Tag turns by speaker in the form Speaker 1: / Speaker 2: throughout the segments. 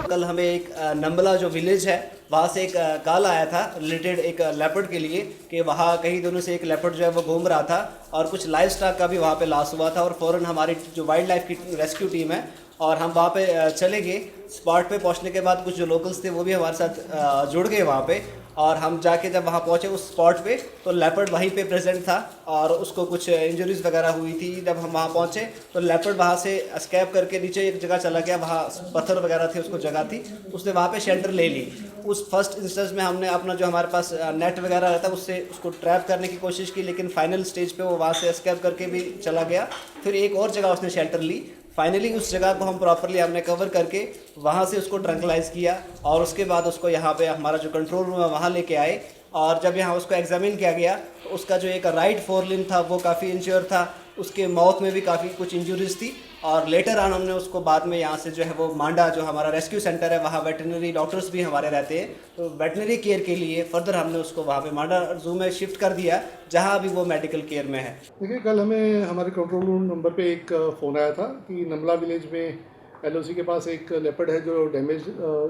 Speaker 1: कल हमें एक नंबला जो विलेज है वहाँ से एक कॉल आया था रिलेटेड एक लेपर्ड के लिए कि वहाँ कहीं दिनों से एक लेपर्ड जो है वो घूम रहा था और कुछ लाइव स्टॉक का भी वहाँ पे लॉस हुआ था और फ़ौरन हमारी जो वाइल्ड लाइफ की रेस्क्यू टीम है और हम वहाँ पे चले गए। स्पॉट पे पहुँचने के बाद कुछ जो लोकल्स थे वो भी हमारे साथ जुड़ गए वहाँ पे और हम जाके जब वहाँ पहुँचे उस स्पॉट पे तो लेपर्ड वहीं पे प्रेजेंट था और उसको कुछ इंजरीज वगैरह हुई थी। जब हम वहाँ पहुँचे तो लेपर्ड वहाँ से एस्केप करके नीचे एक जगह चला गया, वहाँ पत्थर वगैरह थे उसको जगह थी, उसने वहाँ पे शेल्टर ले ली। उस फर्स्ट इंस्टेंस में हमने अपना जो हमारे पास नेट वगैरह रहता है उससे उसको ट्रैप करने की कोशिश की, लेकिन फाइनल स्टेज पे वो वहाँ से एस्केप करके भी चला गया। फिर एक और जगह उसने शेल्टर ली। फाइनली उस जगह को हम प्रॉपरली हमने कवर करके वहाँ से उसको ट्रंकलाइज किया और उसके बाद उसको यहाँ पे हमारा जो कंट्रोल रूम है वहाँ लेके आए। और जब यहाँ उसको एग्जामिन किया गया तो उसका जो एक राइट फोर लिम्ब था वो काफ़ी इंश्योर था, उसके माउथ में भी काफ़ी कुछ इंजरीज थी। और लेटर ऑन हमने उसको बाद में यहाँ से जो है वो मांडा जो हमारा रेस्क्यू सेंटर है वहाँ वेटरनरी डॉक्टर्स भी हमारे रहते हैं, तो वेटरनरी केयर के लिए फर्दर हमने उसको वहाँ पे मांडा जू में शिफ्ट कर दिया जहाँ अभी वो मेडिकल केयर में है।
Speaker 2: देखिए, कल हमें हमारे कंट्रोल रूम नंबर पे एक फ़ोन आया था कि नमला विलेज में एलओसी के पास एक लेपर्ड है जो डैमेज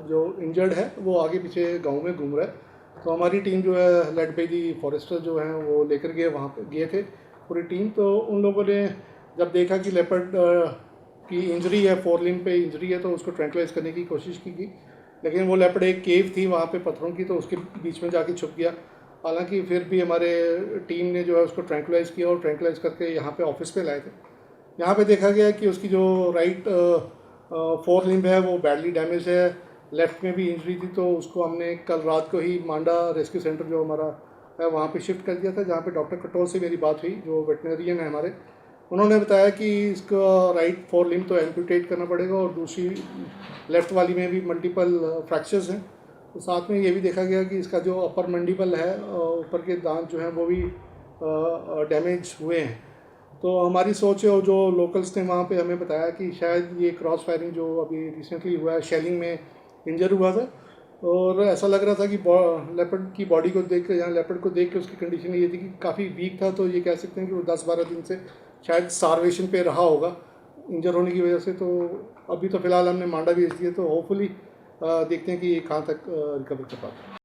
Speaker 2: जो इंजर्ड है, वो आगे पीछे गांव में घूम रहा है। तो हमारी टीम जो है लेड बाई दी फॉरेस्टर जो हैं वो लेकर गए, वहाँ पे गए थे पूरी टीम। तो उन लोगों ने जब देखा कि लेपर्ड की इंजरी है, फोर लिम्ब पे इंजरी है, तो उसको ट्रैंक्लाइज करने की कोशिश की गई, लेकिन वो लेपर्ड एक केव थी वहाँ पे पत्थरों की, तो उसके बीच में जाके छुप गया। हालांकि फिर भी हमारे टीम ने जो है उसको ट्रैंक्लाइज किया और ट्रैंक्लाइज करके यहाँ पे ऑफिस पे लाए थे। यहाँ पे देखा गया कि उसकी जो राइट फोर लिम्ब है वो बैडली डैमेज है, लेफ़्ट में भी इंजरी थी। तो उसको हमने कल रात को ही मांडा रेस्क्यू सेंटर जो हमारा है वहाँ पे शिफ्ट कर दिया था, जहाँ पे डॉक्टर कटोल से मेरी बात हुई जो वेटनरियन है हमारे। उन्होंने बताया कि इसका राइट फोर लिम्ब तो एम्पूटेट करना पड़ेगा और दूसरी लेफ़्ट वाली में भी मल्टीपल फ्रैक्चर्स हैं। तो साथ में ये भी देखा गया कि इसका जो अपर मंडिबल है, ऊपर के दांत जो हैं वो भी डैमेज हुए हैं। तो हमारी सोच है और जो लोकल्स ने वहाँ पे हमें बताया कि शायद ये क्रॉस फायरिंग जो अभी रिसेंटली हुआ है, शेलिंग में इंजर हुआ था और ऐसा लग रहा था कि लेपर्ड की बॉडी को देख कर, यहाँ लेपर्ड को देख के उसकी कंडीशन ये थी कि काफ़ी वीक था। तो ये कह सकते हैं कि वो 10-12 दिन से शायद स्टारवेशन पे रहा होगा इंजर होने की वजह से। तो अभी तो फ़िलहाल हमने मांडा भेज दिया, तो होपफुली देखते हैं कि ये कहाँ तक रिकवर कर पाते हैं।